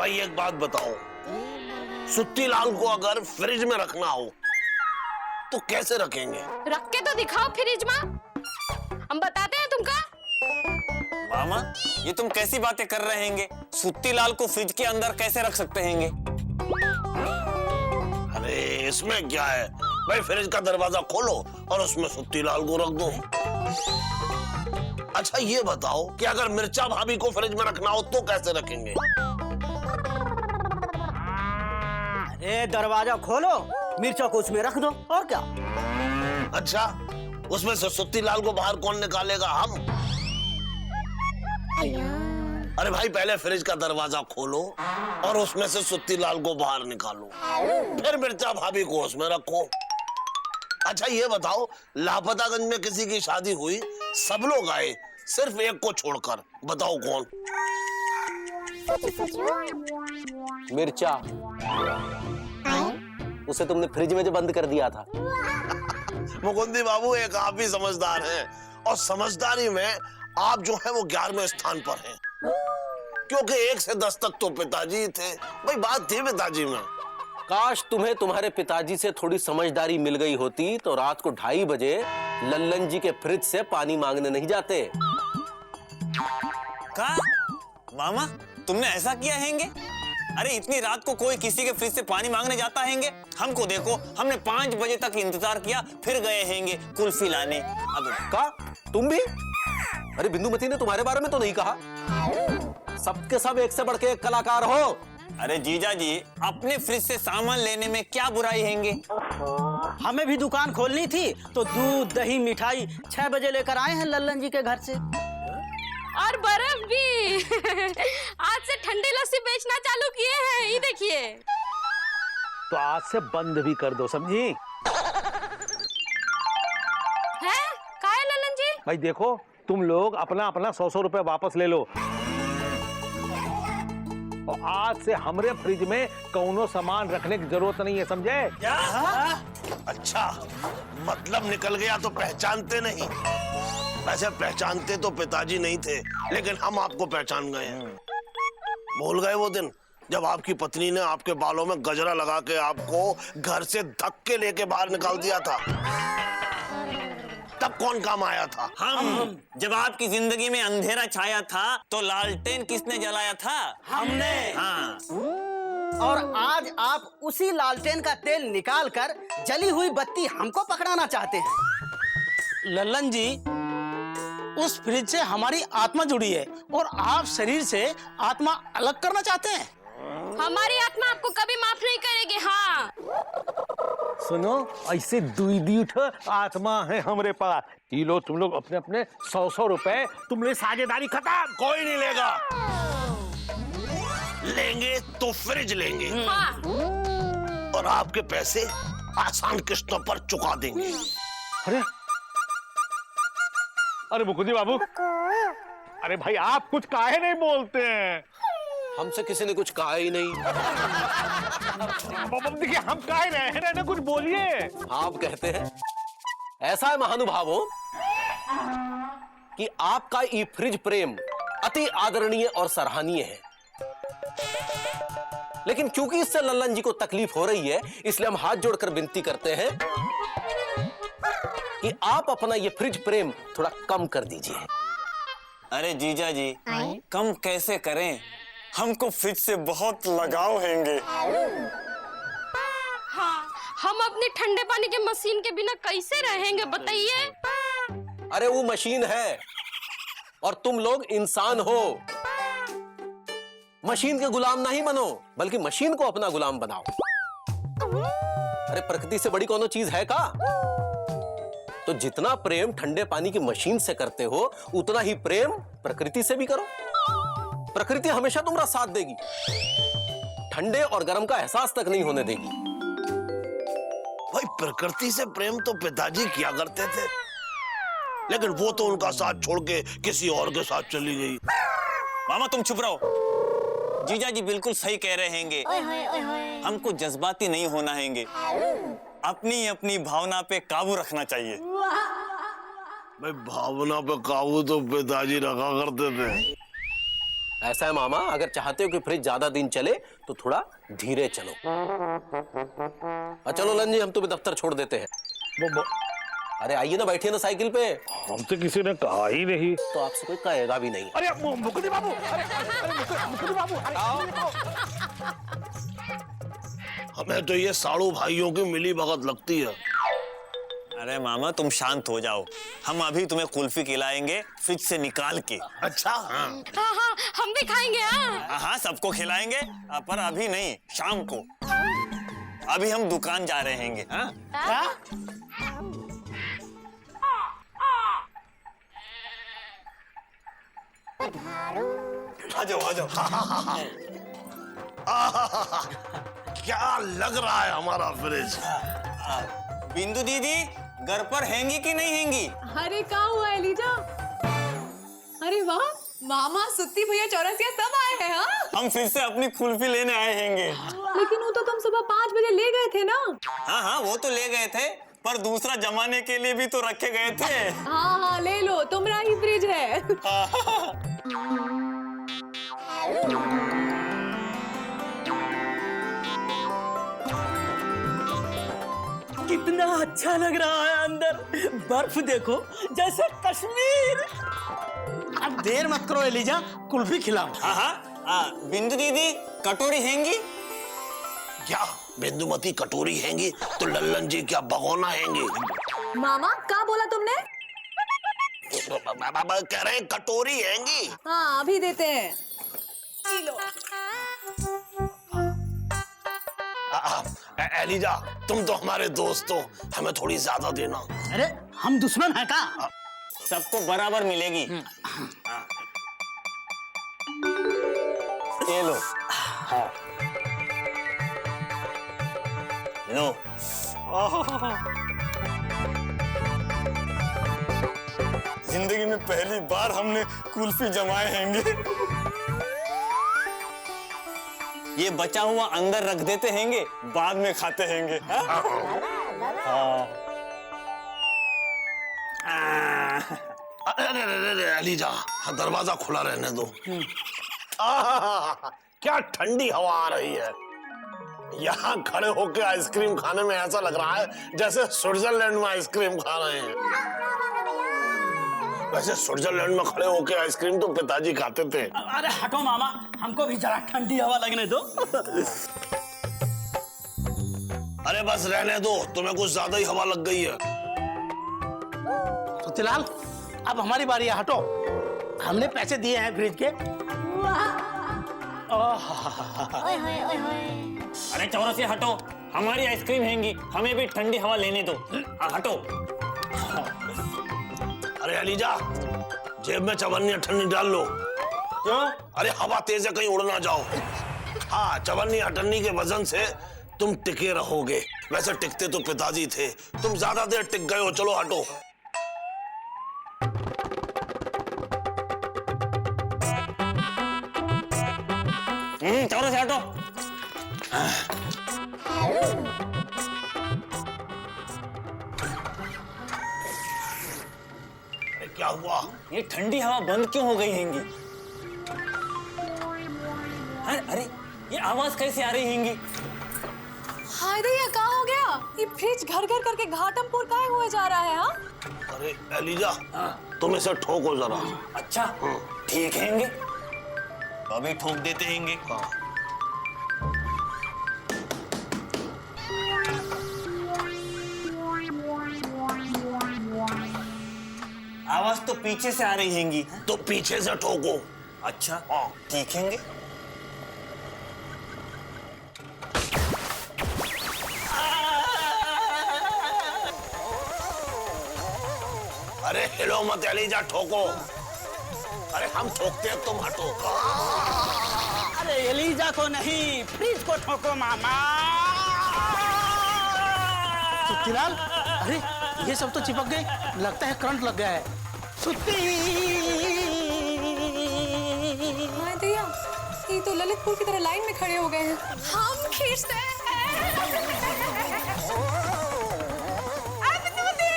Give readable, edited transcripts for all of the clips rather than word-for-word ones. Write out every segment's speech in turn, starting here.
भाई एक बात बताओ, सुत्ती लाल को अगर फ्रिज में रखना हो तो कैसे रखेंगे? रख के तो दिखाओ फ्रिज में, हम बताते हैं तुमका। मामा ये तुम कैसी बातें कर रहे हैंगे? सुत्ती लाल को फ्रिज के अंदर कैसे रख सकते हैंगे? अरे इसमें क्या है भाई, फ्रिज का दरवाजा खोलो और उसमें सुत्ती लाल को रख दो। अच्छा ये बताओ कि अगर मिर्चा भाभी को फ्रिज में रखना हो तो कैसे रखेंगे? अरे दरवाजा खोलो, मिर्चा को उसमें रख दो, और क्या। अच्छा उसमें से सुत्ती लाल को बाहर कौन निकालेगा? हम। अरे भाई पहले फ्रिज का दरवाजा खोलो और उसमें से सुत्ती लाल को बाहर निकालो, फिर मिर्चा भाभी को उसमें रखो। अच्छा ये बताओ, लापतागंज में किसी की शादी हुई, सब लोग आए, सिर्फ एक को छोड़कर, बताओ कौन? मिर्चा, उसे तुमने फ्रिज में जो बंद कर दिया था। मुकुंदी बाबू एक आप ही समझदार हैं, और समझदारी में आप जो है वो 11वें स्थान पर हैं, क्योंकि 1 से 10 तक तो पिताजी थे। भाई बात थी पिताजी में। काश तुम्हें तुम्हारे पिताजी से थोड़ी समझदारी मिल गई होती तो रात को 2:30 बजे लल्लन जी के फ्रिज से पानी मांगने नहीं जाते। का मामा तुमने ऐसा किया हैंगे? अरे इतनी रात को कोई किसी के फ्रिज से पानी मांगने जाता हैंगे? हमको देखो, हमने 5 बजे तक इंतजार किया, फिर गए हैंगे कुल्फी लाने। अब का तुम भी? अरे बिंदुमती ने तुम्हारे बारे में तो नहीं कहा। सबके सब एक से बढ़ के एक कलाकार हो। अरे जीजा जी, अपने फ्रिज से सामान लेने में क्या बुराई हैंगे? हमें भी दुकान खोलनी थी तो दूध दही मिठाई 6 बजे लेकर आए हैं लल्लन जी के घर से। और बर्फ भी आज से ठंडी लस्सी बेचना चालू किए हैं, ये देखिए। तो आज से बंद भी कर दो, समझी? है का है ललन जी? भाई देखो, तुम लोग अपना अपना 100-100 रुपए वापस ले लो, और आज से हमरे फ्रिज में कौनो सामान रखने की जरूरत नहीं है, समझे? अच्छा मतलब निकल गया तो पहचानते नहीं। वैसे पहचानते तो पिताजी नहीं थे, लेकिन हम आपको पहचान गए हैं। भूल गए वो दिन जब आपकी पत्नी ने आपके बालों में गजरा लगा के आपको घर से धक्के लेके बाहर निकाल दिया था? तब कौन काम आया था? हम। जब आपकी जिंदगी में अंधेरा छाया था तो लालटेन किसने जलाया था? हमने। हाँ। और आज आप उसी लालटेन का तेल निकाल कर जली हुई बत्ती हमको पकड़ाना चाहते हैं। लल्लन जी, उस फ्रिज से हमारी आत्मा जुड़ी है और आप शरीर से आत्मा अलग करना चाहते हैं। हमारी आत्मा आपको कभी माफ नहीं करेगी। हाँ सुनो, ऐसे दुई आत्मा है हमरे पास। ये लो तुम लोग अपने अपने 100-100 रुपए, तुमने साझेदारी खत्म। कोई नहीं लेगा। लेंगे तो फ्रिज लेंगे। हाँ। और आपके पैसे आसान किस्तों पर चुका देंगे। अरे अरे मुकुंदी बाबू, अरे भाई आप कुछ काहे नहीं बोलते हैं? हमसे किसी ने कुछ कहा ही नहीं। बाबा देखिए, हम काहे रहे हैं ना, कुछ बोलिए। आप कहते हैं ऐसा है महानुभावों कि आपका ये फ्रिज प्रेम अति आदरणीय और सराहनीय है, लेकिन क्योंकि इससे लल्लन जी को तकलीफ हो रही है, इसलिए हम हाथ जोड़कर विनती करते हैं कि आप अपना ये फ्रिज प्रेम थोड़ा कम कर दीजिए। अरे जीजा जी, कम कैसे करें? हमको फ्रिज से बहुत लगाव हैंगे। हाँ, हम अपने ठंडे पानी के मशीन के बिना कैसे रहेंगे बताइए? अरे वो मशीन है और तुम लोग इंसान हो। मशीन के गुलाम नहीं बनो, बल्कि मशीन को अपना गुलाम बनाओ। अरे प्रकृति से बड़ी कोनो चीज है का? तो जितना प्रेम ठंडे पानी की मशीन से करते हो, उतना ही प्रेम प्रकृति से भी करो। प्रकृति हमेशा तुम्हारा साथ देगी, ठंडे और गर्म का एहसास तक नहीं होने देगी। भाई प्रकृति से प्रेम तो पिताजी किया करते थे, लेकिन वो तो उनका साथ छोड़ के किसी और के साथ चली गई। मामा तुम चुप रहो। जीजा जी बिल्कुल सही कह रहे हैंगे। हमको जज्बाती नहीं होना हैंगे, अपनी अपनी भावना पे काबू रखना चाहिए। भाई भावना पे काबू तो पिताजी रखा करते थे, ऐसा है मामा, अगर चाहते हो कि फ्रिज ज्यादा दिन चले तो थोड़ा धीरे चलो। चलो लन जी, हम तुम्हें दफ्तर छोड़ देते हैं। अरे आइए ना, बैठिए ना साइकिल पे। हमसे किसी ने कहा ही नहीं। तो आपसे कोई कहेगा भी नहीं। अरे मुकुंद बाबू, मुकुंद बाबू, हमें तो ये साड़ू भाइयों की मिली भगत लगती है। अरे मामा तुम शांत हो जाओ, हम अभी तुम्हें कुल्फी खिलाएंगे फ्रिज से निकाल के। अच्छा हाँ। हाँ हाँ, हम भी खाएंगे। हाँ हाँ सबको खिलाएंगे, पर अभी नहीं, शाम को। अभी हम दुकान जा रहे हैं। हाँ क्या? आ जाओ आ जाओ। क्या लग रहा है हमारा फ्रिज। बिंदु दीदी घर पर हैंगी कि नहीं हैंगी? अरे क्या हुआ एलिजा? अरे वाह, मामा, सुत्ती भैया, चौरसिया सब आए हैं। हाँ, हम फिर से अपनी कुल्फी लेने आए हैंगे। लेकिन वो तो तुम सुबह 5 बजे ले गए थे ना। हाँ हाँ वो तो ले गए थे, पर दूसरा जमाने के लिए भी तो रखे गए थे। हाँ हाँ ले लो, तुम्हारा ही फ्रिज है। कितना अच्छा लग रहा है अंदर, बर्फ देखो जैसे कश्मीर। अब देर मत करो एलिजा, कुल्फी खिलाओ। हाँ बिंदु दीदी कटोरी हैंगी? क्या बिंदुमती कटोरी हैंगी तो लल्लन जी क्या भगोना हैंगी? मामा क्या बोला तुमने? कह रहे हैं कटोरी हैंगी। हाँ अभी देते हैं। लो। एलिजा तुम तो हमारे दोस्त हो, हमें थोड़ी ज्यादा देना। अरे हम दुश्मन हैं का? सबको बराबर मिलेगी। ये लो। लो। जिंदगी में पहली बार हमने कुल्फी जमाए हैंगे। ये बचा हुआ अंदर रख देते हैंगे, बाद में खाते हैंगे। अरे एलिजा, दरवाजा खुला रहने दो। क्या ठंडी हवा आ रही है। यहाँ खड़े होके आइसक्रीम खाने में ऐसा लग रहा है जैसे स्विट्जरलैंड में आइसक्रीम खा रहे हैं। वैसे स्विट्जरलैंड में खड़े होके आइसक्रीम तो पिताजी खाते थे। अरे हटो मामा, हमको भी जरा ठंडी हवा लगने दो। अरे बस रहने दो, तुम्हें कुछ ज्यादा ही हवा लग गई है। तो तिलाल अब हमारी बारी है, हटो। हमने पैसे दिए हैं फ्रिज के। अरे चौरसिया हटो, हमारी आइसक्रीम हैंगी, हमें भी ठंडी हवा लेने दो। हटो। अरे एलिजा, जेब में चवन्नी अठन्नी डाल लो। क्यों? अरे हवा तेज है, कहीं उड़ ना जाओ। हाँ, चवन्नी अठन्नी के वजन से तुम टिके रहोगे। वैसे टिकते तो पिताजी थे, तुम ज्यादा देर टिक गए हो। चलो हटो। चौरसिया हटो। क्या हुआ? ये ठंडी हवा बंद क्यों हो गई हैंगी? अरे ये आवाज कैसे आ रही हैंगी? हाय दैया, क्या हो गया? ये फ्रिज घर घर करके घाटमपुर काहे हुए जा रहा है? हाँ, अरे एलिजा, तुम इसे ठोको जरा। अच्छा ठीक हैंगे, अभी ठोक देते हैंगे। आवाज तो पीछे से आ रही हैंगी। तो पीछे से ठोको। अच्छा ठीक हैंगे। अरे हिलो मत एलिजा, ठोको। अरे हम ठोकते हैं, तुम हटो। अरे एलिजा को नहीं, फ्रिज को ठोको मामा। तो तिलाल, अरे ये सब तो चिपक गए, लगता है करंट लग गया है। सुत्ती। हाय दैया, ये तो ललितपुर की तरह लाइन में खड़े हो गए हैं। हम खींचते हैं। अब तो दे,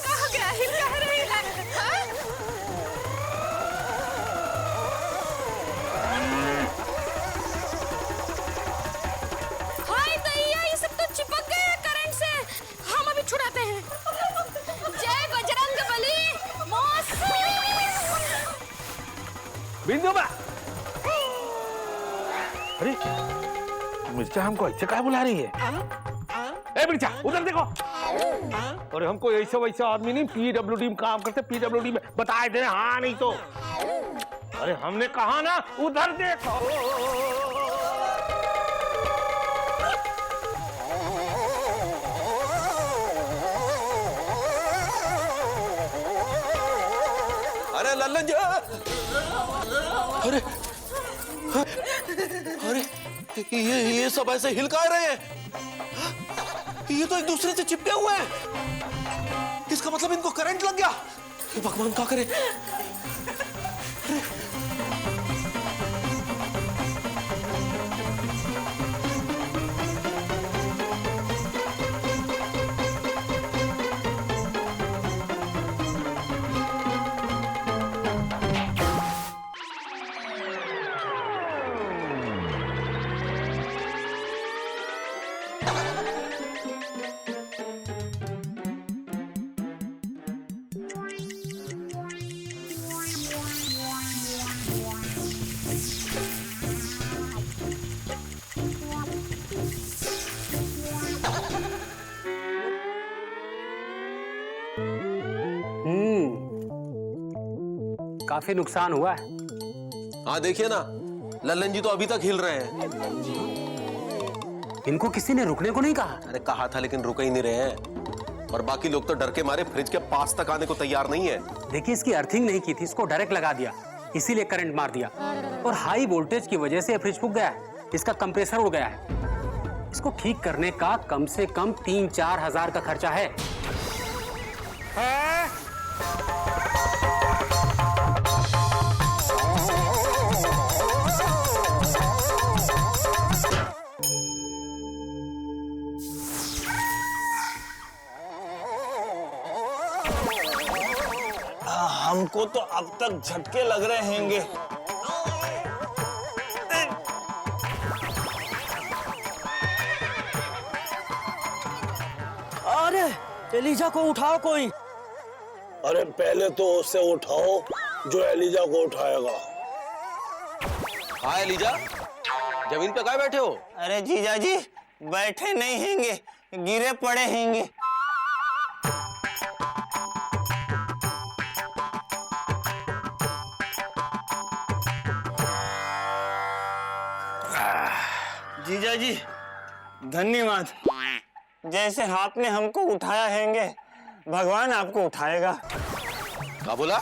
कहाँ गया? हिल कह रही है। बिंदु बा। अरे मिर्चा हमको ऐसे काहे बुला रही है? ए मिर्चा उधर देखो। अरे हमको ऐसे वैसे आदमी नहीं, पीडब्ल्यूडी में काम करते, पीडब्ल्यूडी में बताए दे। हाँ नहीं तो अरे हमने कहा ना उधर देखो। अरे लल्लन जी, अरे अरे ये सब ऐसे हिल का रहे हैं? ये तो एक दूसरे से चिपके हुए हैं। इसका मतलब इनको करंट लग गया। हे भगवान क्या करे? काफी नुकसान हुआ है। हाँ देखिए ना, लल्लन जी तो अभी तक हिल रहे हैं। इनको किसी ने रुकने को नहीं कहा? अरे कहा था लेकिन रुक ही नहीं रहे हैं। और बाकी लोग तो डर के मारे फ्रिज के पास तक आने को तैयार नहीं है। देखिए इसकी अर्थिंग नहीं की थी, इसको डायरेक्ट लगा दिया, इसीलिए करंट मार दिया। और हाई वोल्टेज की वजह से फ्रिज फूक गया है, इसका कंप्रेसर उड़ गया है। इसको ठीक करने का कम से कम 3-4 हजार का खर्चा है। हमको तो अब तक झटके लग रहे हैंगे। अरे एलिजा को उठाओ कोई। अरे पहले तो उसे उठाओ जो एलिजा को उठाएगा। हाँ एलिजा, जमीन पे काहे बैठे हो? अरे जीजा जी बैठे नहीं हैंगे, गिरे पड़े हैंगे। जीजा जी धन्यवाद। जैसे आपने हमको उठाया हैंगे, भगवान आपको उठाएगा। क्या बोला?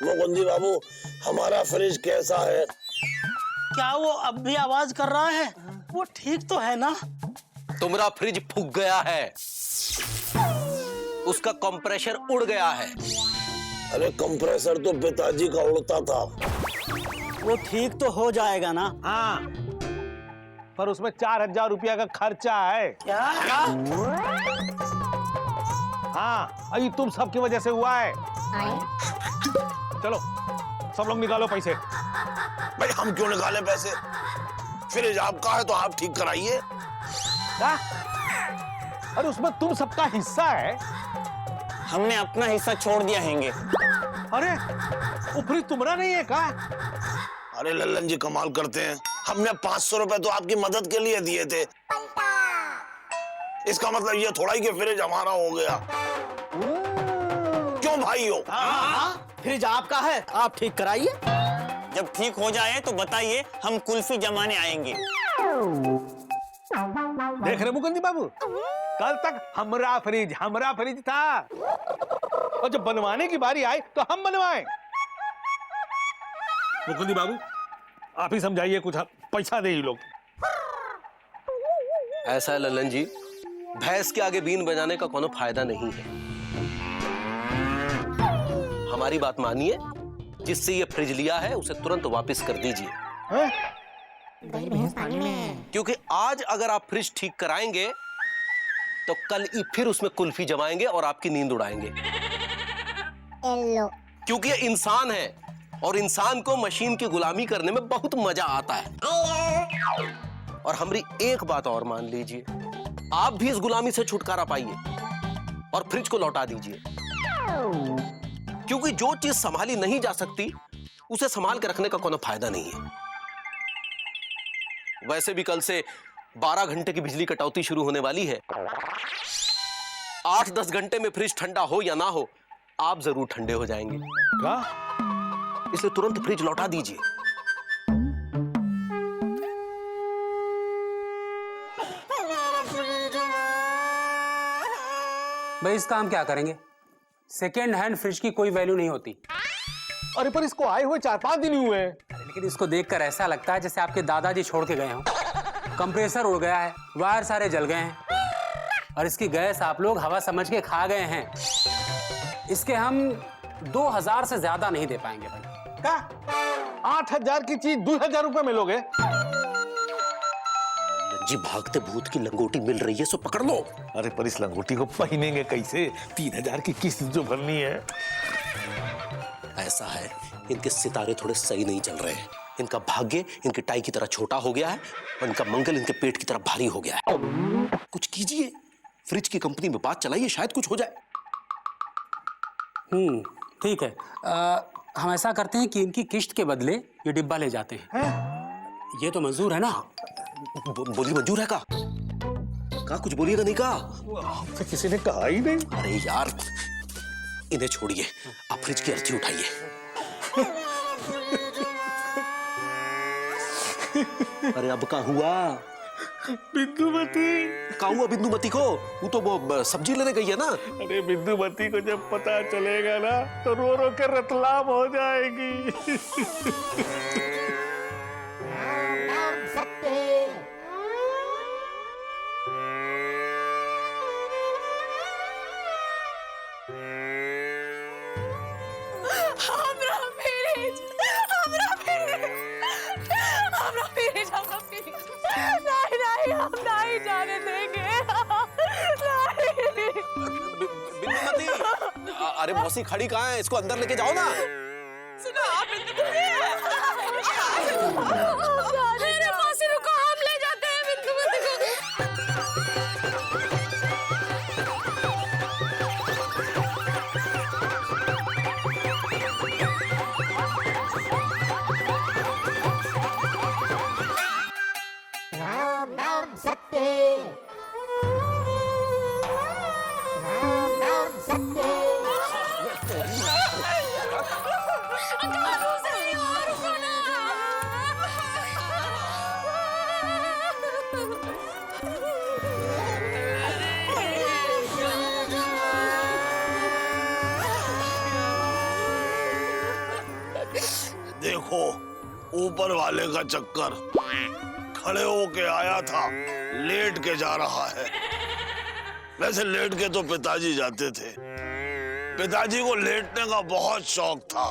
मुकुंदी बाबू, हमारा फ्रिज कैसा है? क्या वो अब भी आवाज कर रहा है? वो ठीक तो है ना? तुम्हारा फ्रिज फूक गया है, उसका कंप्रेसर उड़ गया है। अरे कंप्रेसर तो पिताजी का उड़ता था। वो ठीक तो हो जाएगा ना? हाँ, पर उसमें 4000 रुपया का खर्चा है। क्या? हाँ, अभी तुम सबकी वजह से हुआ है। चलो सब लोग निकालो पैसे। भाई हम क्यों निकाले पैसे? फ्रिज आपका है तो आप ठीक कराइए। क्या? अरे उसमें तुम सबका हिस्सा है। हमने अपना हिस्सा छोड़ दिया हैंगे। अरे वो फ्रिज तुम्हारा नहीं है क्या? अरे लल्लन जी कमाल करते हैं। हमने 500 रुपए तो आपकी मदद के लिए दिए थे। इसका मतलब ये थोड़ा ही कि फ्रिज हमारा हो गया। क्यों भाई हो? फ्रिज आपका है, आप ठीक कराइए। जब ठीक हो जाए तो बताइए, हम कुल्फी जमाने आएंगे। देख रहे मुकुंदी बाबू, कल तक हमरा फ्रिज था, और जब बनवाने की बारी आई तो हम बनवाए। मुकुंदी बाबू आप ही समझाइए, कुछ पैसा दे ही लोग। ऐसा है लल्लन जी, भैंस के आगे बीन बजाने का कोनो फायदा नहीं है। हमारी बात मानिए, जिससे ये फ्रिज लिया है उसे तुरंत वापस कर दीजिए। क्योंकि आज अगर आप फ्रिज ठीक कराएंगे तो कल ही फिर उसमें कुल्फी जमाएंगे और आपकी नींद उड़ाएंगे। क्योंकि ये इंसान है और इंसान को मशीन की गुलामी करने में बहुत मजा आता है। और हमारी एक बात और मान लीजिए, आप भी इस गुलामी से छुटकारा पाइए और फ्रिज को लौटा दीजिए। क्योंकि जो चीज संभाली नहीं जा सकती उसे संभाल के रखने का कोनो फायदा नहीं है। वैसे भी कल से 12 घंटे की बिजली कटौती शुरू होने वाली है। 8-10 घंटे में फ्रिज ठंडा हो या ना हो, आप जरूर ठंडे हो जाएंगे। क्या? इसलिए तुरंत फ्रिज लौटा दीजिए। भाई इसका हम क्या करेंगे? सेकेंड हैंड फ्रिज की कोई वैल्यू नहीं होती। अरे पर इसको आए हुए 4-5 दिन ही हुए हैं। लेकिन इसको देखकर ऐसा लगता है जैसे आपके दादाजी छोड़ के गए हों। कंप्रेसर उड़ गया है, वायर सारे जल गए हैं, और इसकी गैस आप लोग हवा समझ के खा गए हैं। इसके हम 2000 से ज्यादा नहीं दे पाएंगे भाई। क्या? 8000 की चीज 2000 रुपए में लोगे? जी भागते भूत की लंगोटी मिल रही है, सो पकड़ लो। अरे पर इस लंगोटी को पहनेंगे कैसे? 3000 की किस्त जो भरनी है। ऐसा है, इनके सितारे थोड़े सही नहीं चल रहे हैं। इनका भाग्य इनकी टाई की तरह छोटा हो गया है और इनका मंगल इनके पेट की तरह भारी हो गया है। कुछ कीजिए, फ्रिज की कंपनी में बात चलाइए, शायद कुछ हो जाए। ठीक है, हम ऐसा करते हैं कि इनकी किश्त के बदले ये डिब्बा ले जाते हैं। ये तो मंजूर है ना? बोलिए, मंजूर है का कुछ बोलिएगा नहीं का? तो किसी ने कहा ही नहीं। अरे यार, इन्हें छोड़िए, आप फ्रिज की अर्थी उठाइए। अरे अब का हुआ? बिंदुमती का हुआ बिंदुमती को? वो तो वो सब्जी लेने गई है ना। अरे बिंदुमती को जब पता चलेगा ना तो रो रो के रतलाम हो जाएगी। हम नहीं जाने देंगे। बिंदुमती, अरे मौसी खड़ी कहाँ है? इसको अंदर लेके जाओ ना। सुनो आप अरे मौसी रुको, हम ले जाते हैं बिंदुमती को। देखो, ऊपर वाले का चक्कर, खड़े होके आया था, लेट के जा रहा है। वैसे लेट के तो पिताजी जाते थे। पिताजी को लेटने का बहुत शौक था।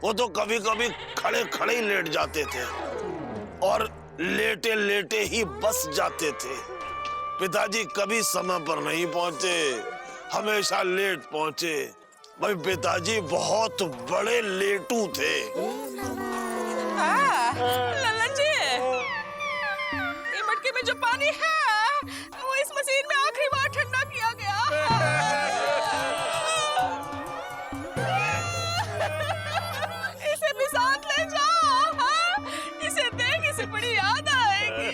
वो तो कभी कभी खड़े खड़े ही लेट जाते थे और लेटे लेटे ही बस जाते थे। पिताजी कभी समय पर नहीं पहुंचे, हमेशा लेट पहुंचे। भाई पिताजी बहुत बड़े लेटू थे। लल्लन जी, ये मटके में जो पानी है वो इस मशीन में आखिरी बार ठंडा किया गया। इसे भी साथ ले जाओ। हाँ? इसे देख, इसे बड़ी याद आएगी।